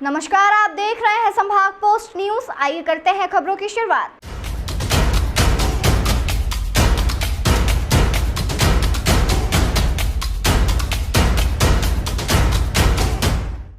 नमस्कार, आप देख रहे हैं संभाग पोस्ट न्यूज। आइए करते हैं खबरों की शुरुआत।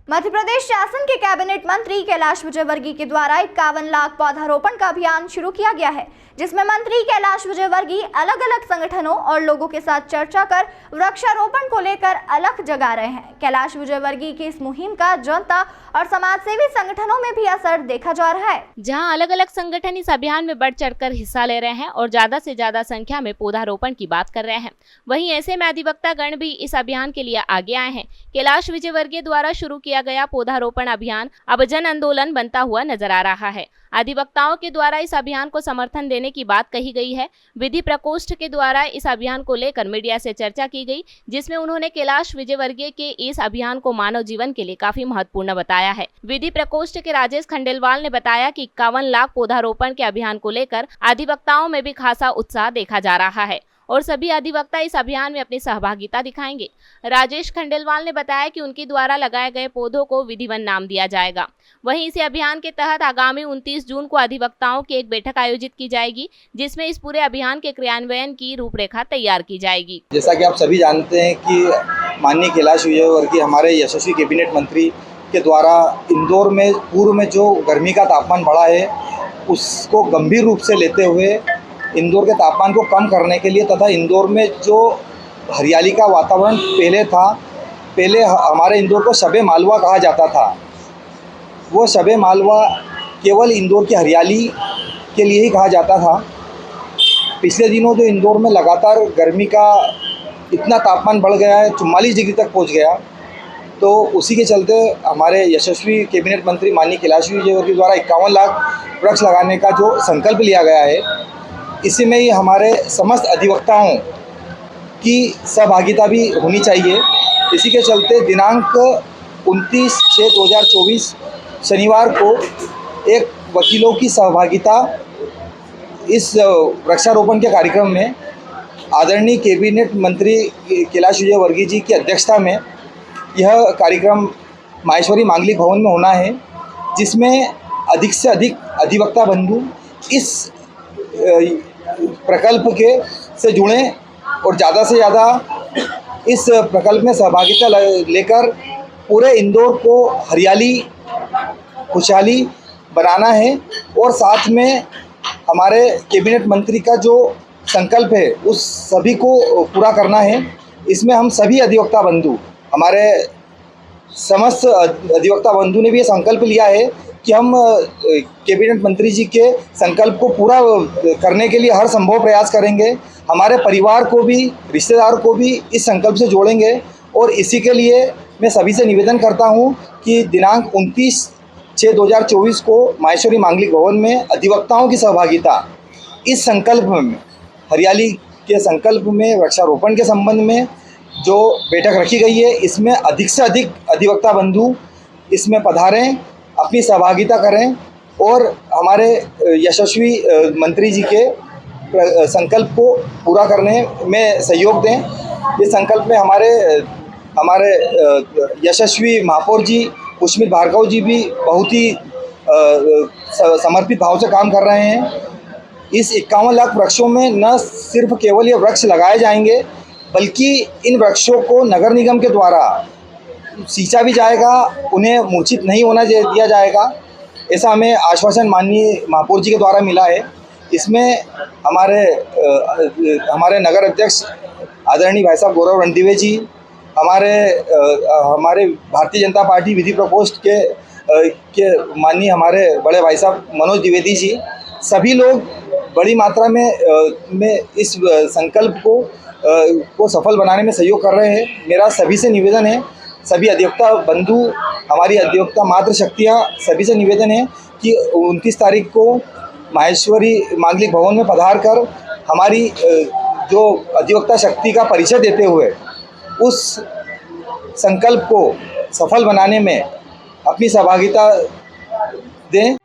मध्य प्रदेश शासन के कैबिनेट मंत्री कैलाश विजयवर्गीय के द्वारा 51 लाख पौधारोपण का अभियान शुरू किया गया है, जिसमें मंत्री कैलाश विजयवर्गीय अलग अलग संगठनों और लोगों के साथ चर्चा कर वृक्षारोपण को लेकर अलग जगा रहे हैं। कैलाश विजयवर्गीय की इस मुहिम का जनता और समाजसेवी संगठनों में भी असर देखा जा रहा है, जहां अलग अलग संगठन इस अभियान में बढ़ चढ़कर हिस्सा ले रहे हैं और ज्यादा से ज्यादा संख्या में पौधारोपण की बात कर रहे हैं। वहीं ऐसे में अधिवक्ता गण भी इस अभियान के लिए आगे आए हैं। कैलाश विजयवर्गीय द्वारा शुरू किया गया पौधारोपण अभियान अब जन आंदोलन बनता हुआ नजर आ रहा है। अधिवक्ताओं के द्वारा इस अभियान को समर्थन देने की बात कही गई है। विधि प्रकोष्ठ के द्वारा इस अभियान को लेकर मीडिया से चर्चा की गई, जिसमें उन्होंने कैलाश विजयवर्गीय के इस अभियान को मानव जीवन के लिए काफी महत्वपूर्ण बताया है। विधि प्रकोष्ठ के राजेश खंडेलवाल ने बताया कि 51 लाख पौधारोपण के अभियान को लेकर अधिवक्ताओं में भी खासा उत्साह देखा जा रहा है और सभी अधिवक्ता इस अभियान में अपनी सहभागिता दिखाएंगे। राजेश खंडेलवाल ने बताया कि उनके द्वारा लगाए गए पौधों को विधिवन नाम दिया जाएगा। वहीं इसी अभियान के तहत आगामी 29 जून को अधिवक्ताओं की एक बैठक आयोजित की जाएगी, जिसमें इस पूरे अभियान के क्रियान्वयन की रूपरेखा तैयार की जाएगी। जैसा कि आप सभी जानते हैं कि माननीय कैलाश विजयवर्गीय हमारे यशस्वी कैबिनेट मंत्री के द्वारा इंदौर में पूर्व में जो गर्मी का तापमान बढ़ा है उसको गंभीर रूप से लेते हुए इंदौर के तापमान को कम करने के लिए तथा इंदौर में जो हरियाली का वातावरण पहले हमारे इंदौर को शबे मालवा कहा जाता था, वो शबे मालवा केवल इंदौर की हरियाली के लिए ही कहा जाता था। पिछले दिनों जो इंदौर में लगातार गर्मी का इतना तापमान बढ़ गया है, 44 डिग्री तक पहुंच गया, तो उसी के चलते हमारे यशस्वी कैबिनेट मंत्री माननीय कैलाश विजयवर्गीय द्वारा 51 लाख वृक्ष लगाने का जो संकल्प लिया गया है, इसी में ही हमारे समस्त अधिवक्ताओं की सहभागिता भी होनी चाहिए। इसी के चलते दिनांक 29/6/2024 शनिवार को एक वकीलों की सहभागिता इस वृक्षारोपण के कार्यक्रम में आदरणीय कैबिनेट मंत्री कैलाश विजयवर्गीय जी की अध्यक्षता में यह कार्यक्रम माहेश्वरी मांगलिक भवन में होना है, जिसमें अधिक से अधिक अधिवक्ता बंधु इस प्रकल्प के से जुड़ें और ज़्यादा से ज़्यादा इस प्रकल्प में सहभागिता लेकर पूरे इंदौर को हरियाली खुशहाली बनाना है। और साथ में हमारे कैबिनेट मंत्री का जो संकल्प है उस सभी को पूरा करना है। इसमें हम सभी अधिवक्ता बंधु, हमारे समस्त अधिवक्ता बंधु ने भी ये संकल्प लिया है कि हम कैबिनेट मंत्री जी के संकल्प को पूरा करने के लिए हर संभव प्रयास करेंगे। हमारे परिवार को भी, रिश्तेदार को भी इस संकल्प से जोड़ेंगे। और इसी के लिए मैं सभी से निवेदन करता हूं कि दिनांक 29/6/2024 को माहेश्वरी मांगलिक भवन में अधिवक्ताओं की सहभागिता इस संकल्प में, हरियाली के संकल्प में, वृक्षारोपण के संबंध में जो बैठक रखी गई है, इसमें अधिक से अधिक अधिवक्ता बंधु इसमें पधारें, अपनी सहभागिता करें और हमारे यशस्वी मंत्री जी के संकल्प को पूरा करने में सहयोग दें। इस संकल्प में हमारे यशस्वी महापौर जी पुष्मित भार्गव जी भी बहुत ही समर्पित भाव से काम कर रहे हैं। इस 51 लाख वृक्षों में न सिर्फ केवल ये वृक्ष लगाए जाएंगे, बल्कि इन वृक्षों को नगर निगम के द्वारा सींचा भी जाएगा, उन्हें मूर्छित नहीं होना दिया जाएगा, ऐसा हमें आश्वासन माननीय महापौर जी के द्वारा मिला है। इसमें हमारे नगर अध्यक्ष आदरणीय भाई साहब गौरव रणदिवे जी, हमारे भारतीय जनता पार्टी विधि प्रकोष्ठ के माननीय हमारे बड़े भाई साहब मनोज द्विवेदी जी, सभी लोग बड़ी मात्रा में इस संकल्प को सफल बनाने में सहयोग कर रहे हैं। मेरा सभी से निवेदन है, सभी अधिवक्ता बंधु, हमारी अधिवक्ता मातृ शक्तियाँ, सभी से निवेदन है कि 29 तारीख को माहेश्वरी मांगलिक भवन में पधार कर हमारी जो अधिवक्ता शक्ति का परिचय देते हुए उस संकल्प को सफल बनाने में अपनी सहभागिता दें।